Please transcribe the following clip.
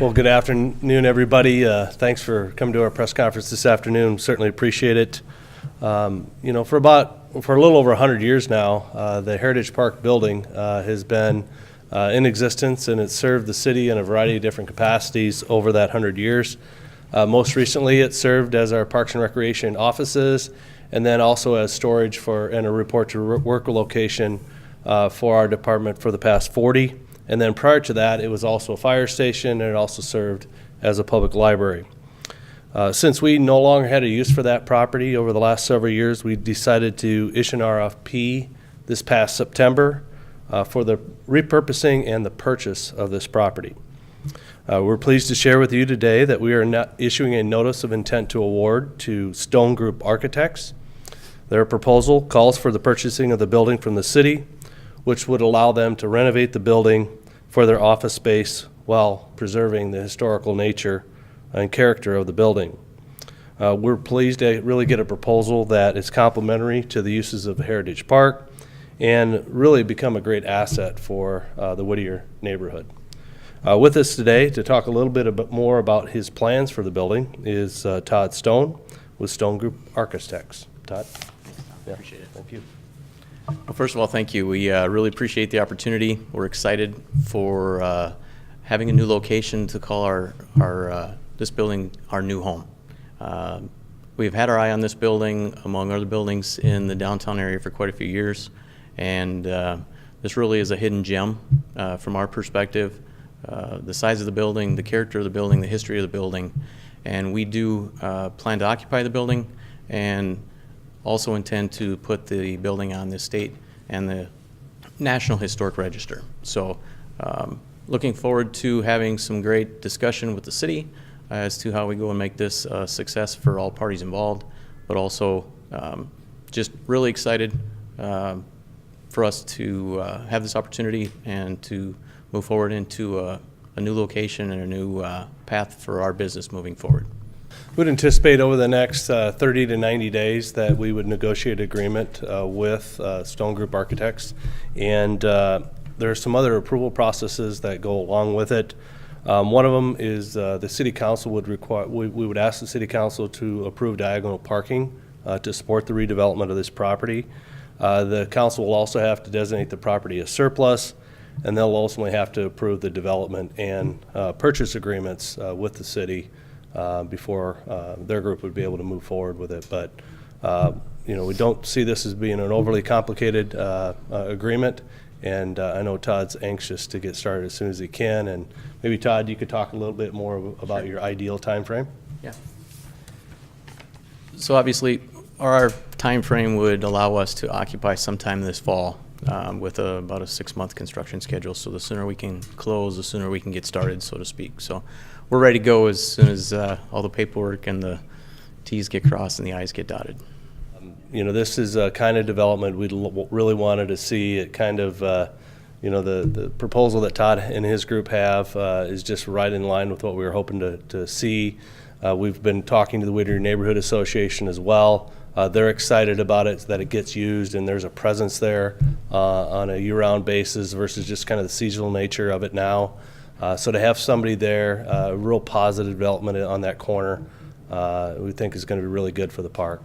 Well, good afternoon, everybody. Thanks for coming to our press conference this afternoon. Certainly appreciate it. For a little over 100 years now, the Heritage Park building has been in existence, and it's served the city in a variety of different capacities over that 100 years. Most recently, it served as our Parks and Recreation offices, and then also as storage and a report to work location for our department for the past 40. And then prior to that, it was also a fire station, and it also served as a public library. Since we no longer had a use for that property over the last several years, we decided to issue an RFP this past September for the repurposing and the purchase of this property. We're pleased to share with you today that we are issuing a notice of intent to award to Stone Group Architects. Their proposal calls for the purchasing of the building from the city, which would allow them to renovate the building for their office space while preserving the historical nature and character of the building. We're pleased to really get a proposal that is complementary to the uses of Heritage Park and really become a great asset for the Whittier neighborhood. With us today to talk a little bit more about his plans for the building is Todd Stone with Stone Group Architects. Todd? Yeah, appreciate it. Thank you. Well, first of all, thank you. We really appreciate the opportunity. We're excited for having a new location to call this building our new home. We've had our eye on this building, among other buildings in the downtown area, for quite a few years, and this really is a hidden gem from our perspective. The size of the building, the character of the building, the history of the building, and we do plan to occupy the building and also intend to put the building on the state and the National Historic Register. So looking forward to having some great discussion with the city as to how we go and make this a success for all parties involved, but also just really excited for us to have this opportunity and to move forward into a new location and a new path for our business moving forward. We'd anticipate over the next 30 to 90 days that we would negotiate an agreement with Stone Group Architects, and there are some other approval processes that go along with it. One of them is the City Council would require, we would ask the City Council to approve diagonal parking to support the redevelopment of this property. The Council will also have to designate the property as surplus, and they'll ultimately have to approve the development and purchase agreements with the city before their group would be able to move forward with it. But we don't see this as being an overly complicated agreement, and I know Todd's anxious to get started as soon as he can. And maybe, Todd, you could talk a little bit more about your ideal time frame. Yeah. So obviously, our time frame would allow us to occupy sometime this fall with about a 6-month construction schedule. So the sooner we can close, the sooner we can get started, so to speak. So we're ready to go as soon as all the paperwork and the T's get crossed and the I's get dotted. This is a kind of development we really wanted to see. It kind of, the proposal that Todd and his group have is just right in line with what we were hoping to see. We've been talking to the Whittier Neighborhood Association as well. They're excited about it, that it gets used and there's a presence there on a year-round basis versus just kind of the seasonal nature of it now. So to have somebody there, a real positive development on that corner, we think is going to be really good for the park.